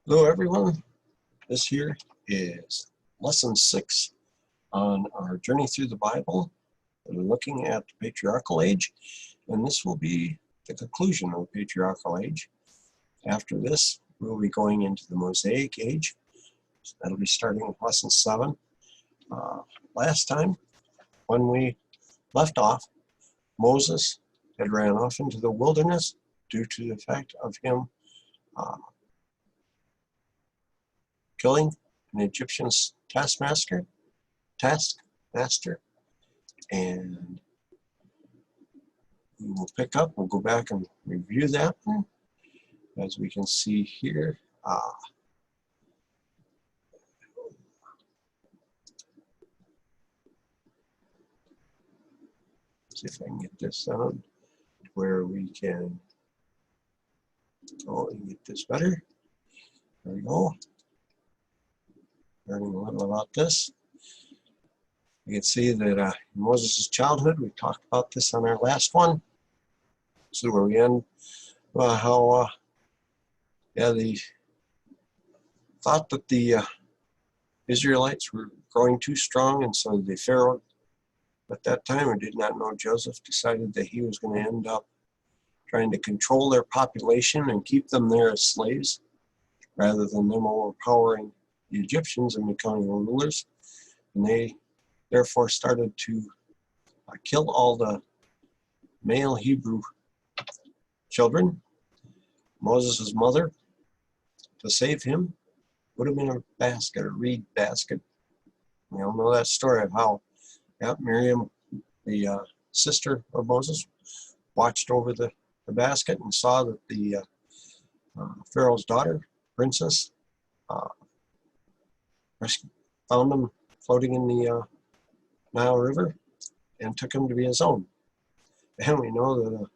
Hello everyone, this here is lesson 6 on our journey through the Bible. We're looking at the Patriarchal Age, and this will be the conclusion of the Patriarchal Age. After this, we'll be going into the Mosaic Age. So that'll be starting with lesson 7. Last time, when we left off, Moses had ran off into the wilderness due to the fact of him killing an Egyptian taskmaster, and we will pick up. We'll go back and review that one. As we can see here, see if I can get this on where we can go and get this better. There we go. Learning a little about this. You can see that in Moses' childhood, we talked about this on our last one. So where we end, how they thought that the Israelites were growing too strong, and so the Pharaoh at that time, who did not know Joseph, decided that he was going to end up trying to control their population and keep them there as slaves, rather than them overpowering the Egyptians and becoming rulers. And they therefore started to kill all the male Hebrew children. Moses' mother, to save him, put him in a basket, a reed basket. We all know that story of how Miriam, the sister of Moses, watched over the basket and saw that the Pharaoh's daughter, princess, found him floating in the Nile River and took him to be his own. And we know that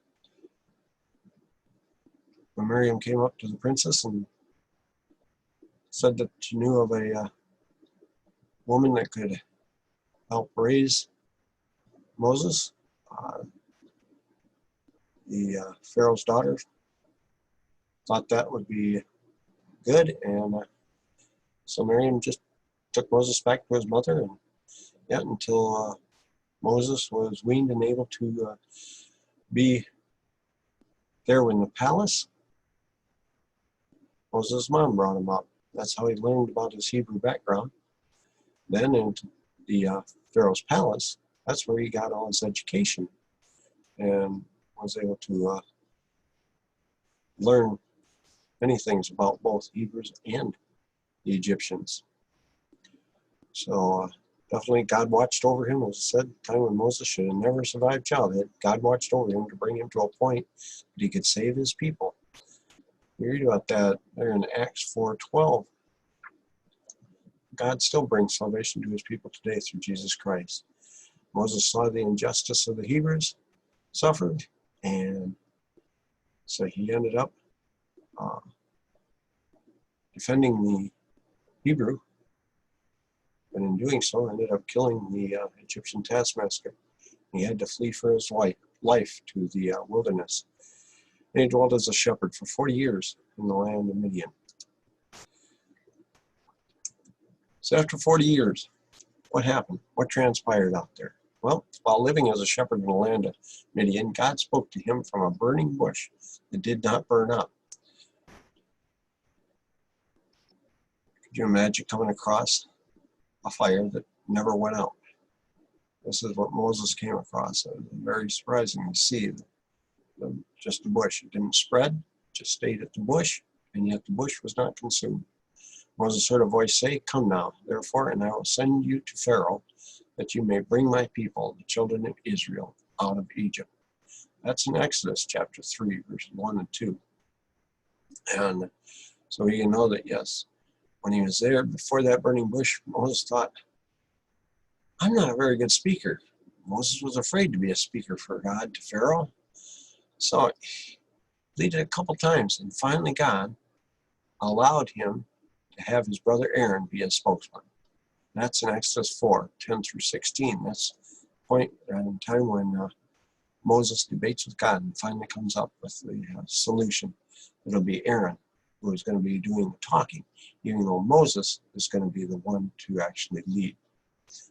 when Miriam came up to the princess and said that she knew of a woman that could help raise Moses, the Pharaoh's daughter thought that would be good, and so Miriam just took Moses back to his mother, and until Moses was weaned and able to be there in the palace. Moses' mom brought him up. That's how he learned about his Hebrew background. Then into the Pharaoh's palace, that's where he got all his education and was able to learn many things about both Hebrews and the Egyptians. So definitely God watched over him. As I said, the time when Moses should have never survived childhood, God watched over him to bring him to a point that he could save his people. We read about that there in Acts 4:12. God still brings salvation to his people today through Jesus Christ. Moses saw the injustice of the Hebrews suffered, and so he ended up defending the Hebrew, and in doing so ended up killing the Egyptian taskmaster. He had to flee for his life to the wilderness. And he dwelt as a shepherd for 40 years in the land of Midian. So after 40 years, what happened? What transpired out there? Well, while living as a shepherd in the land of Midian, God spoke to him from a burning bush that did not burn up. Could you imagine coming across a fire that never went out? This is what Moses came across. It was very surprising to see just the bush. It didn't spread, just stayed at the bush, and yet the bush was not consumed. Moses heard a voice say, "Come now, therefore, and I will send you to Pharaoh, that you may bring my people, the children of Israel, out of Egypt." That's in Exodus chapter 3, verses 1 and 2. And so you know that, yes, when he was there before that burning bush, Moses thought, I'm not a very good speaker. Moses was afraid to be a speaker for God to Pharaoh. So he pleaded a couple times, and finally God allowed him to have his brother Aaron be his spokesman. That's in Exodus 4:10-16. That's the point in time when Moses debates with God and finally comes up with the solution. It'll be Aaron who is going to be doing the talking, even though Moses is going to be the one to actually lead.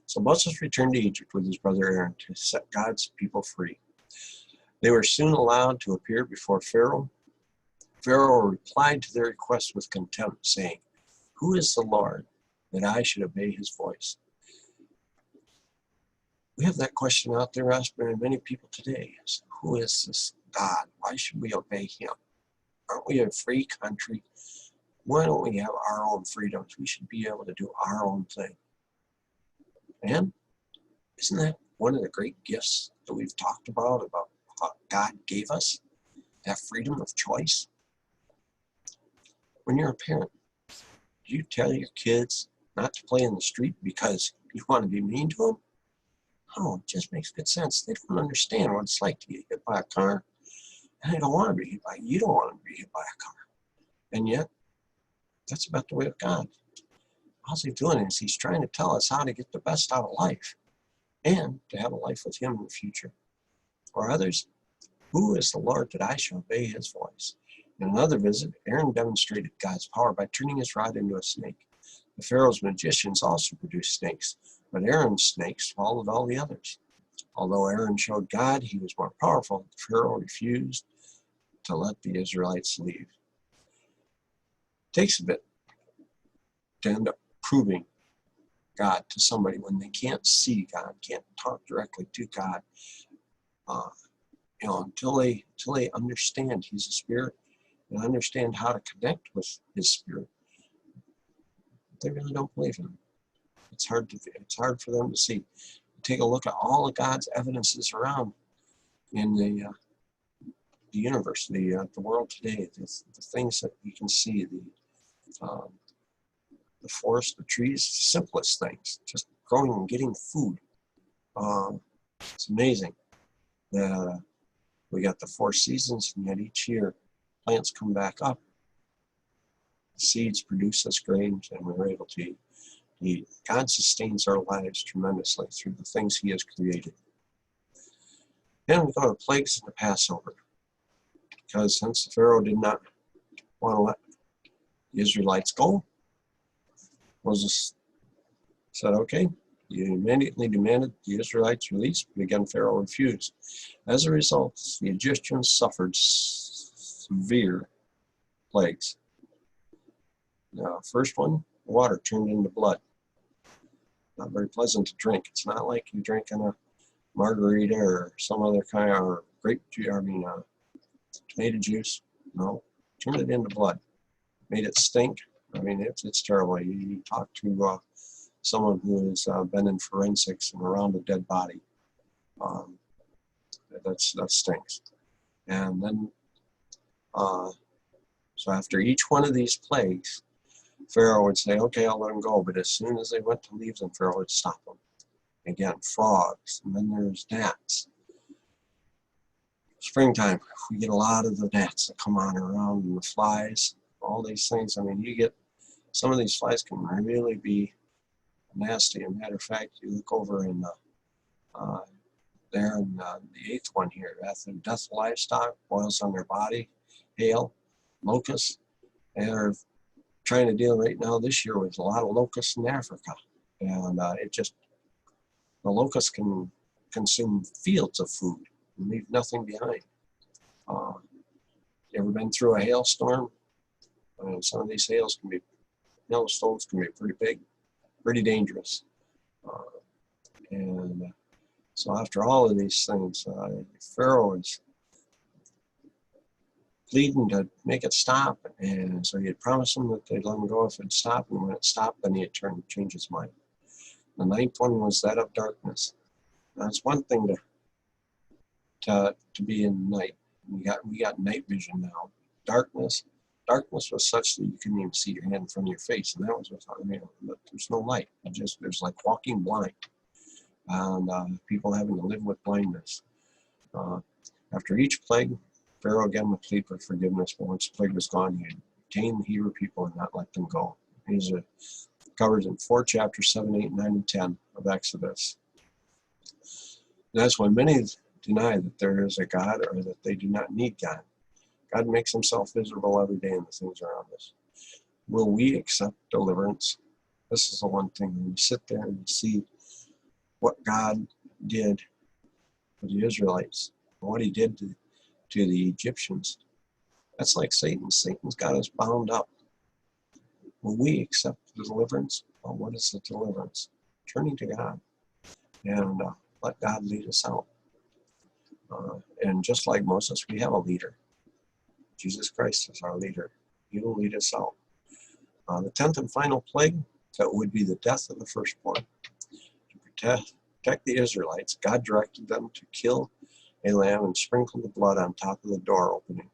So Moses returned to Egypt with his brother Aaron to set God's people free. They were soon allowed to appear before Pharaoh. Pharaoh replied to their request with contempt, saying, "Who is the Lord that I should obey his voice?" We have that question out there asked by many people today. Who is this God? Why should we obey him? Aren't we a free country? Why don't we have our own freedoms? We should be able to do our own thing. And isn't that one of the great gifts that we've talked about how God gave us? That freedom of choice? When you're a parent, do you tell your kids not to play in the street because you want to be mean to them? Oh, it just makes good sense. They don't understand what it's like to get hit by a car. And they don't want to be hit by it. You don't want to be hit by a car. And yet, that's about the way of God. All he's doing is he's trying to tell us how to get the best out of life and to have a life with him in the future. For others, who is the Lord that I shall obey his voice? In another visit, Aaron demonstrated God's power by turning his rod into a snake. The Pharaoh's magicians also produced snakes, but Aaron's snakes followed all the others. Although Aaron showed God he was more powerful, the Pharaoh refused to let the Israelites leave. It takes a bit to end up proving God to somebody when they can't see God, can't talk directly to God, until they understand he's a spirit and understand how to connect with his spirit. They really don't believe him. It's hard for them to see. Take a look at all of God's evidences around in the universe, the world today, the things that you can see, the forest, the trees, the simplest things, just growing and getting food. It's amazing that we got the 4 seasons, and yet each year plants come back up. The seeds produce us grains, and we're able to eat. God sustains our lives tremendously through the things he has created. Then we go to plagues and the Passover. Because since the Pharaoh did not want to let the Israelites go, Moses said, okay, he immediately demanded the Israelites release, but again Pharaoh refused. As a result, the Egyptians suffered severe plagues. The first one, water turned into blood. Not very pleasant to drink. It's not like you drinking a margarita or some other kind of tomato juice. No, turned it into blood. Made it stink. I mean, it's terrible. You talk to someone who has been in forensics and around a dead body. That stinks. And then, so after each one of these plagues, Pharaoh would say, okay, I'll let them go. But as soon as they went to leave them, Pharaoh would stop them. Again, frogs, and then there's gnats. Springtime, we get a lot of the gnats that come on around, and the flies, all these things. I mean, you get, some of these flies can really be nasty. As a matter of fact, you look over in there in the 8th one here, after death of livestock, boils on their body, hail, locusts. They're trying to deal right now this year with a lot of locusts in Africa. And the locusts can consume fields of food and leave nothing behind. You ever been through a hailstorm? Some of these hailstones can be pretty big, pretty dangerous. So after all of these things, Pharaoh is pleading to make it stop, and so he had promised them that they'd let him go if it stopped, and when it stopped, then he had changed his mind. The 9th one was that of darkness. Now, it's one thing to be in the night. We got night vision now. Darkness was such that you couldn't even see your hand in front of your face, and that was without, there's no light. There's like walking blind, and people having to live with blindness. After each plague, Pharaoh again would plead for forgiveness, but once the plague was gone, he would retain the Hebrew people and not let them go. These are covered in 4 chapters, 7, 8, 9, and 10 of Exodus. That's why many deny that there is a God or that they do not need God. God makes himself visible every day in the things around us. Will we accept deliverance? This is the one thing. When you sit there and you see what God did for the Israelites, what he did to the Egyptians, that's like Satan. Satan's got us bound up. Will we accept the deliverance? Well, what is the deliverance? Turning to God and let God lead us out. And just like Moses, we have a leader. Jesus Christ is our leader. He will lead us out. The 10th and final plague, that would be the death of the firstborn. To protect the Israelites, God directed them to kill a lamb and sprinkle the blood on top of the door opening.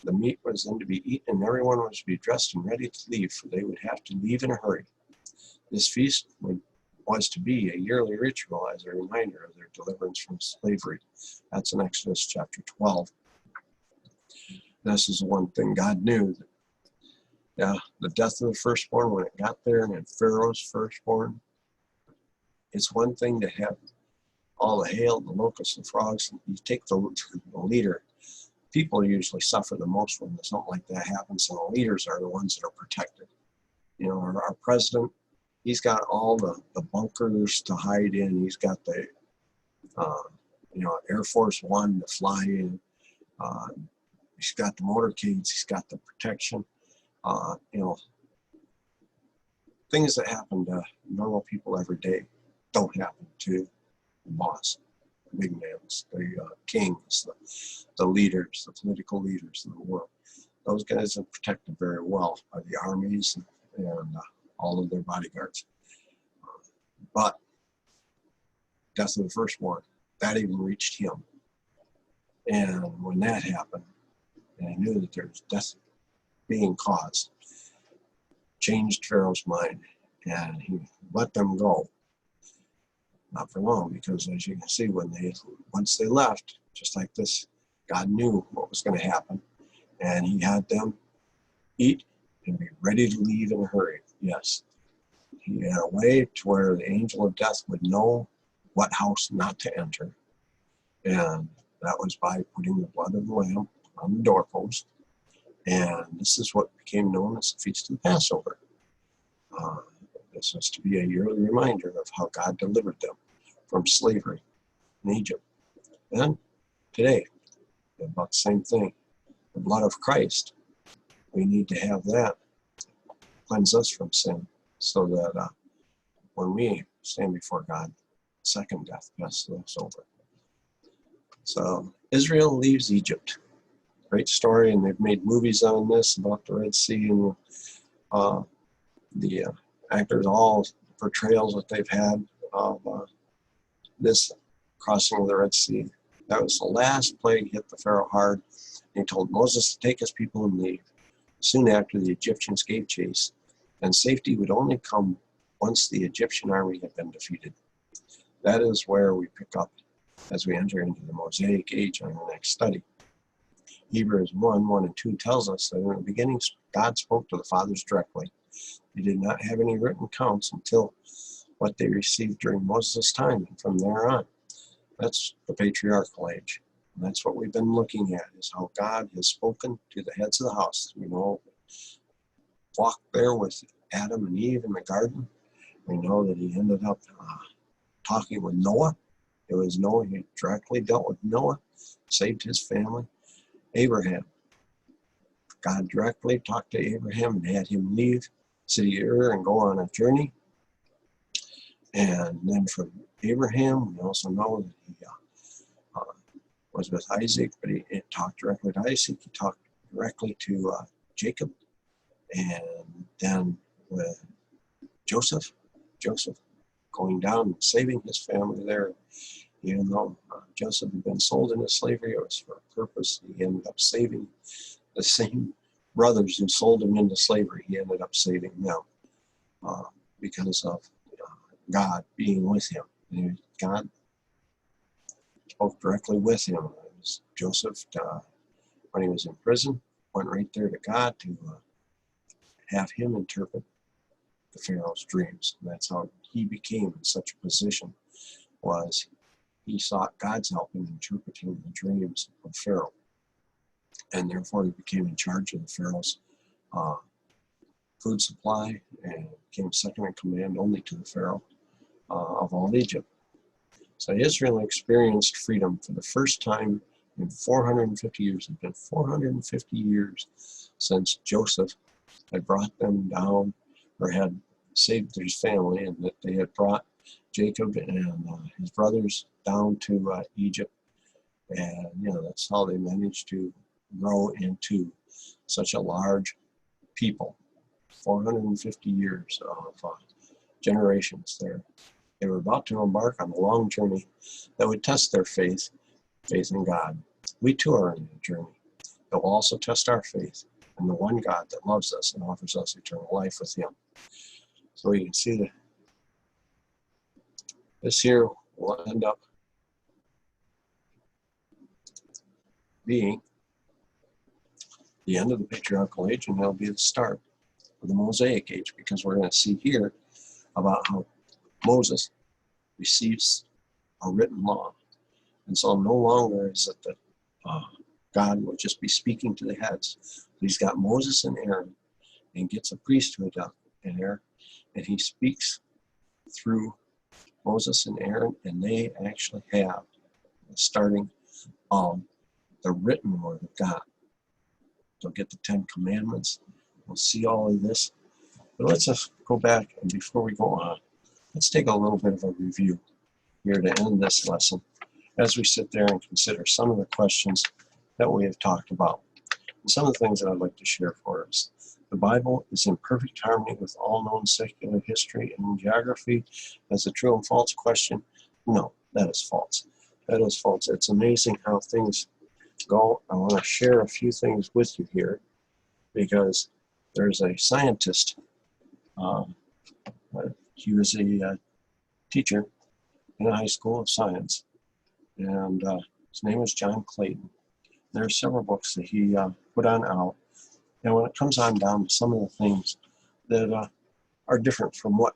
The meat was then to be eaten, and everyone was to be dressed and ready to leave, for they would have to leave in a hurry. This feast was to be a yearly ritual as a reminder of their deliverance from slavery. That's in Exodus chapter 12. This is one thing God knew. The death of the firstborn, when it got there, and then Pharaoh's firstborn, it's one thing to have all the hail, the locusts, the frogs, and you take the leader. People usually suffer the most when something like that happens, and the leaders are the ones that are protected. You know, our president, he's got all the bunkers to hide in. He's got the, Air Force One to fly in. He's got the motorcades. He's got the protection. Things that happen to normal people every day don't happen to the boss, the big names, the kings, the leaders, the political leaders of the world. Those guys are protected very well by the armies and all of their bodyguards. But death of the firstborn, that even reached him. And when that happened, and he knew that there was death being caused, changed Pharaoh's mind, and he let them go. Not for long, because as you can see, once they left, just like this, God knew what was going to happen, and he had them eat and be ready to leave in a hurry. Yes, he had a way to where the angel of death would know what house not to enter, and that was by putting the blood of the lamb on the doorpost. And this is what became known as the Feast of the Passover. This was to be a yearly reminder of how God delivered them from slavery in Egypt. And today, about the same thing. The blood of Christ, we need to have that cleanse us from sin, so that when we stand before God, second death passes us over. So Israel leaves Egypt. Great story, and they've made movies on this about the Red Sea, and the actors, all portrayals that they've had of this crossing of the Red Sea. That was the last plague hit the Pharaoh hard. And he told Moses to take his people and leave. Soon after, the Egyptians gave chase, and safety would only come once the Egyptian army had been defeated. That is where we pick up as we enter into the Mosaic Age on our next study. Hebrews 1 and 2 tells us that in the beginning, God spoke to the fathers directly. They did not have any written accounts until what they received during Moses' time, and from there on. That's the Patriarchal Age. And that's what we've been looking at, is how God has spoken to the heads of the house. We know, walked there with Adam and Eve in the garden. We know that he ended up talking with Noah. It was Noah. He directly dealt with Noah, saved his family. Abraham. God directly talked to Abraham and had him leave city Ur and go on a journey. And then from Abraham, we also know that he was with Isaac, but he talked directly to Isaac. He talked directly to Jacob. And then with Joseph going down and saving his family there. Even though Joseph had been sold into slavery, it was for a purpose. He ended up saving the same brothers who sold him into slavery. He ended up saving them because of God being with him. And God spoke directly with him. It was Joseph, when he was in prison, went right there to God to have him interpret the Pharaoh's dreams. And that's how he became in such a position, was he sought God's help in interpreting the dreams of Pharaoh. and therefore he became in charge of the Pharaoh's food supply and became second in command only to the Pharaoh of all Egypt. So Israel experienced freedom for the first time in 450 years. It's been 450 years since Joseph had brought them down, or had saved his family, and that they had brought Jacob and his brothers down to Egypt. And, that's how they managed to grow into such a large people. 450 years of generations there. They were about to embark on a long journey that would test their faith in God. We too are in a journey that will also test our faith in the one God that loves us and offers us eternal life with him. So you can see that this here will end up being the end of the Patriarchal Age, and it'll be the start of the Mosaic Age, because we're going to see here about how Moses receives a written law. And so no longer is it that God will just be speaking to the heads. He's got Moses and Aaron, and gets a priesthood up in there, and he speaks through Moses and Aaron, and they actually have the starting of the written word of God. They'll get the 10 Commandments. We'll see all of this. But let's just go back, and before we go on, let's take a little bit of a review here to end this lesson as we sit there and consider some of the questions that we have talked about. And some of the things that I'd like to share for us. The Bible is in perfect harmony with all known secular history and geography as a true and false question. No, that is false. That is false. It's amazing how things go. I want to share a few things with you here, because there's a scientist. He was a teacher in a high school of science, and his name was John Clayton. There are several books that he put on out, and when it comes on down to some of the things that are different from what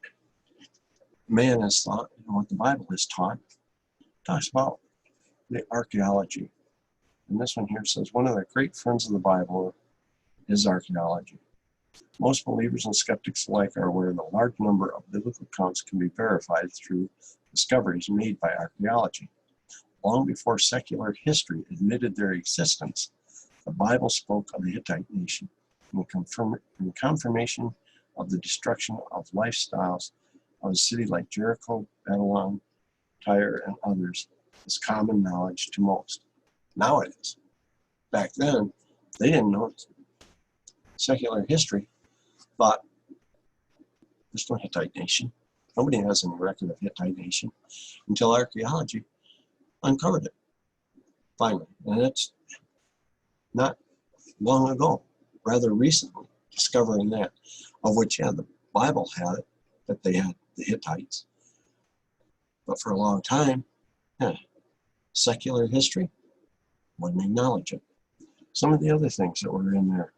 man has thought and what the Bible has taught, it talks about the archaeology. And this one here says, one of the great friends of the Bible is archaeology. Most believers and skeptics alike are aware that a large number of biblical accounts can be verified through discoveries made by archaeology. Long before secular history admitted their existence, the Bible spoke of the Hittite nation, in confirmation of the destruction of lifestyles of a city like Jericho, Babylon, Tyre, and others is common knowledge to most. Now it is. Back then, they didn't know it. Secular history thought there's no Hittite nation. Nobody has any record of Hittite nation until archaeology uncovered it, finally. And it's not long ago, rather recently, discovering that, of which, the Bible had it, that they had the Hittites. But for a long time, secular history wouldn't acknowledge it. Some of the other things that were in there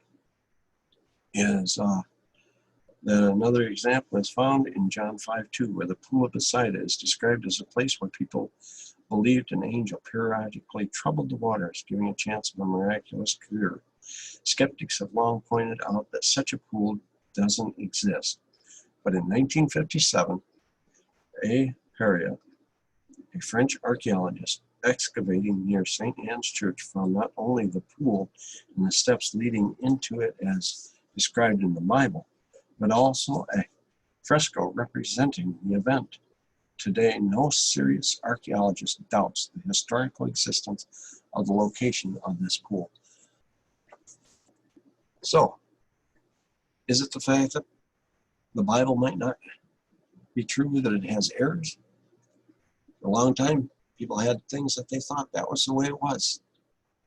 is that another example is found in John 5:2, where the pool of Bethesda is described as a place where people believed an angel periodically troubled the waters, giving a chance of a miraculous cure. Skeptics have long pointed out that such a pool doesn't exist. But in 1957, A. Harriot, a French archaeologist, excavating near St. Anne's Church, found not only the pool and the steps leading into it as described in the Bible, but also a fresco representing the event. Today, no serious archaeologist doubts the historical existence of the location of this pool. So, is it the fact that the Bible might not be true, that it has errors? For a long time, people had things that they thought that was the way it was,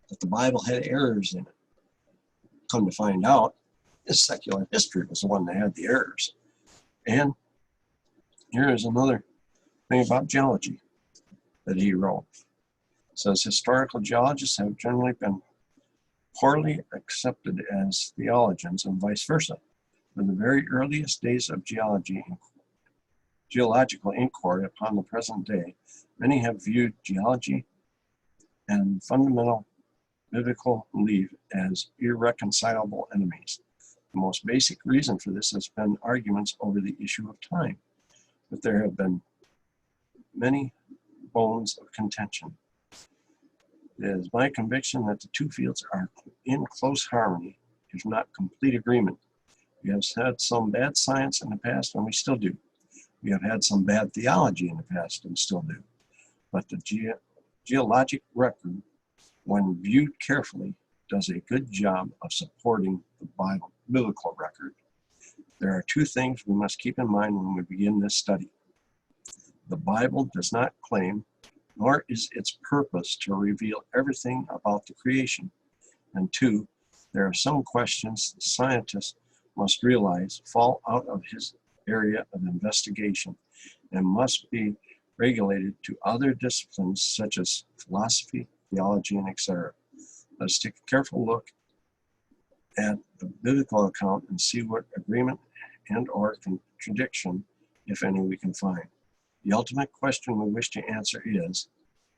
that the Bible had errors in it. Come to find out, this secular history was the one that had the errors. And here is another thing about geology that he wrote. It says, historical geologists have generally been poorly accepted as theologians and vice versa. From the very earliest days of geological inquiry upon the present day, many have viewed geology and fundamental biblical belief as irreconcilable enemies. The most basic reason for this has been arguments over the issue of time, but there have been many bones of contention. It is my conviction that the two fields are in close harmony, if not complete agreement. We have had some bad science in the past, and we still do. We have had some bad theology in the past, and still do. But the geologic record, when viewed carefully, does a good job of supporting the biblical record. There are two things we must keep in mind when we begin this study. The Bible does not claim, nor is its purpose to reveal everything about the creation. And two, there are some questions the scientist must realize fall out of his area of investigation and must be regulated to other disciplines such as philosophy, theology, and etc. Let's take a careful look at the biblical account and see what agreement and or contradiction, if any, we can find. The ultimate question we wish to answer is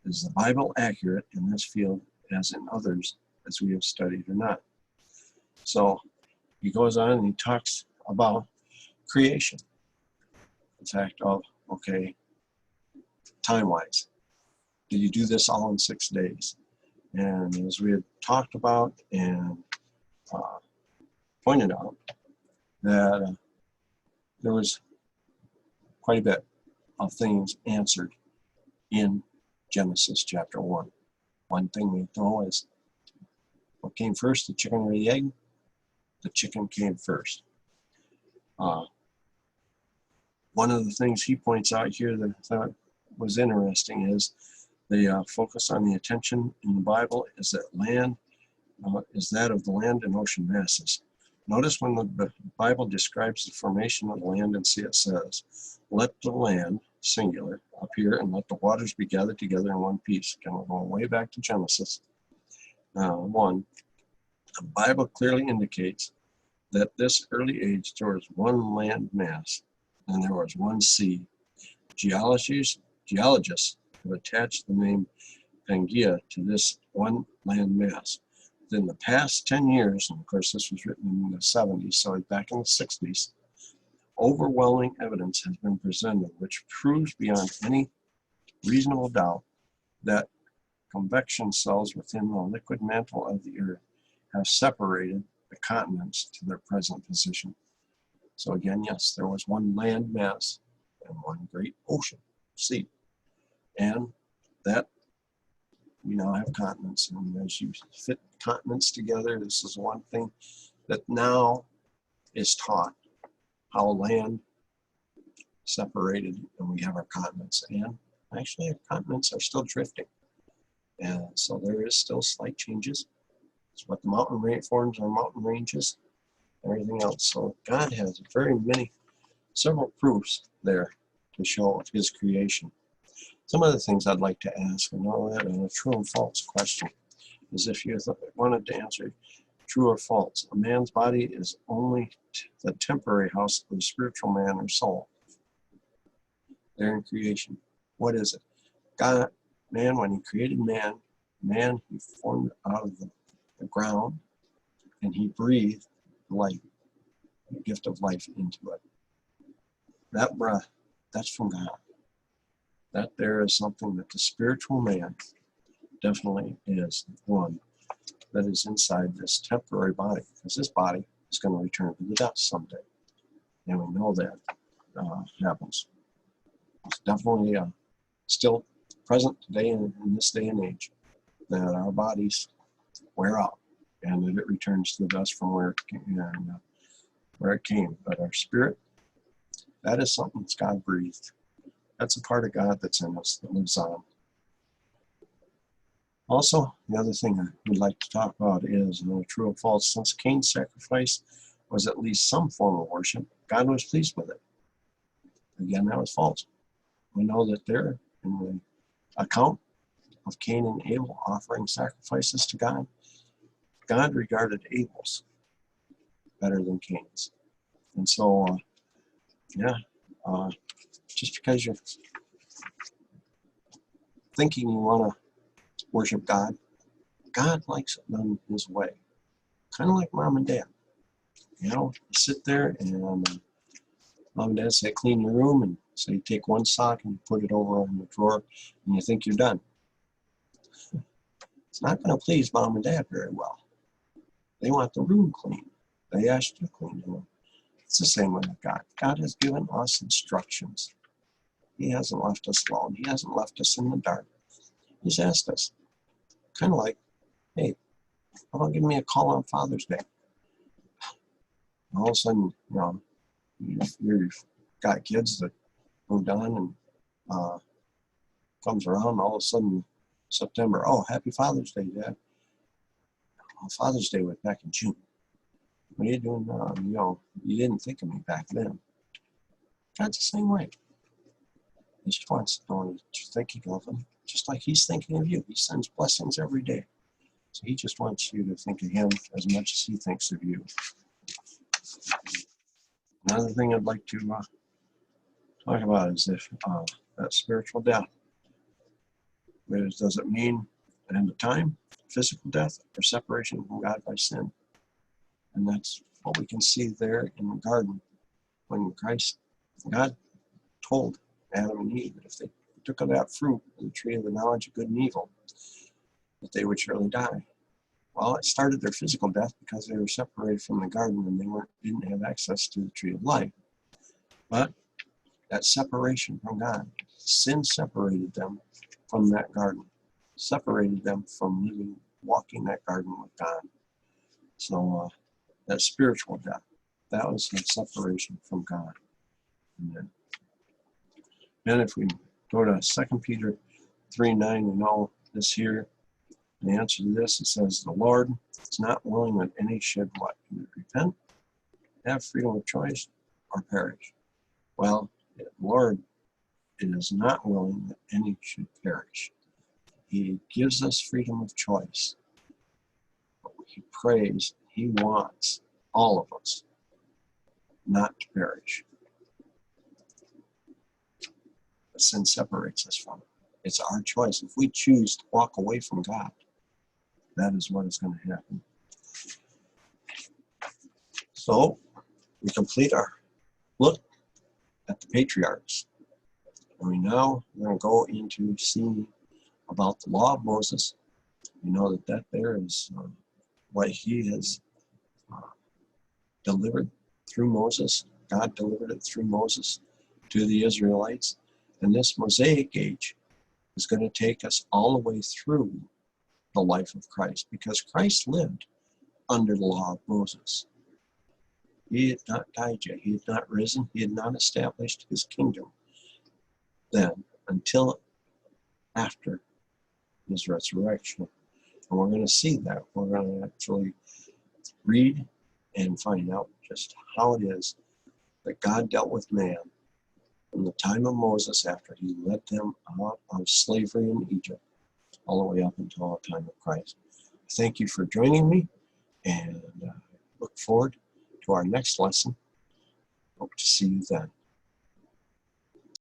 the Bible accurate in this field as in others as we have studied or not? So he goes on and he talks about creation. The fact of, okay, time-wise, did you do this all in 6 days? And as we had talked about and pointed out, that there was quite a bit of things answered in Genesis chapter 1. One thing we know is, what came first, the chicken or the egg? The chicken came first. One of the things he points out here that I thought was interesting is the focus on the attention in the Bible is that land is that of the land and ocean masses. Notice when the Bible describes the formation of the land and sea, it says, "Let the land," singular, appear, and let the waters be gathered together in one piece. Again, we're going way back to Genesis 1. The Bible clearly indicates that this early age there was one land mass and there was one sea. Geologists have attached the name Pangaea to this one land mass. Within the past 10 years, and of course this was written in the 70s, so back in the 60s, overwhelming evidence has been presented which proves beyond any reasonable doubt that convection cells within the liquid mantle of the earth have separated the continents to their present position. So again, yes, there was one land mass and one great ocean, sea. And that we now have continents, and as you fit continents together, this is one thing that now is taught, how land separated and we have our continents. And actually our continents are still drifting. And so there is still slight changes. It's what the mountain range forms our mountain ranges, everything else. So God has several proofs there to show of his creation. Some other things I'd like to ask, and all that, and a true and false question, is if you wanted to answer true or false. A man's body is only the temporary house of the spiritual man or soul. There in creation. What is it? God, man, when he created man, he formed out of the ground, and he breathed life, the gift of life into it. That breath, that's from God. That there is something that the spiritual man definitely is one that is inside this temporary body, because this body is going to return to the dust someday. And we know that happens. It's definitely still present today in this day and age, that our bodies wear out and that it returns to the dust from where it came. But our spirit, that is something that's God breathed. That's a part of God that's in us, that lives on. Also, the other thing I would like to talk about is true or false. Since Cain's sacrifice was at least some form of worship, God was pleased with it. Again, that was false. We know that there, in the account of Cain and Abel offering sacrifices to God, God regarded Abel's better than Cain's. And so, just because you're thinking you want to worship God, God likes it done his way. Kind of like mom and dad. You know, you sit there and mom and dad say clean your room, and so you take one sock and you put it over on the drawer and you think you're done. It's not going to please mom and dad very well. They want the room clean. They ask you to clean the room. It's the same way with God. God has given us instructions. He hasn't left us alone. He hasn't left us in the dark. He's asked us, kind of like, hey, how about giving me a call on Father's Day? And all of a sudden, you know, you've got kids that moved on and comes around, all of a sudden, September, oh, happy Father's Day, Dad. Well, Father's Day was back in June. What are you doing now? You know, you didn't think of me back then. God's the same way. He just wants to know that you're thinking of him, just like he's thinking of you. He sends blessings every day. So he just wants you to think of him as much as he thinks of you. Another thing I'd like to talk about is if that spiritual death. Does it mean an end of time, physical death, or separation from God by sin? And that's what we can see there in the garden when God told Adam and Eve that if they took of that fruit, the tree of the knowledge of good and evil, that they would surely die. Well, it started their physical death because they were separated from the garden and they didn't have access to the tree of life. But that separation from God, sin separated them from that garden, separated them from walking that garden with God. So that spiritual death, that was the separation from God. And then if we go to 2 Peter 3:9, we know this here. The answer to this, it says, the Lord is not willing that any should what? Repent, have freedom of choice, or perish. Well, the Lord is not willing that any should perish. He gives us freedom of choice. But he prays, he wants all of us not to perish. But sin separates us from it. It's our choice. If we choose to walk away from God, that is what is going to happen. So, we complete our look at the patriarchs. And we're going to go into seeing about the law of Moses. We know that there is what he has delivered through Moses. God delivered it through Moses to the Israelites. And this Mosaic Age is going to take us all the way through the life of Christ, because Christ lived under the law of Moses. He had not died yet. He had not risen. He had not established his kingdom then until after his resurrection. And we're going to see that. We're going to actually read and find out just how it is that God dealt with man from the time of Moses after he led them out of slavery in Egypt all the way up until the time of Christ. Thank you for joining me, and look forward to our next lesson. Hope to see you then.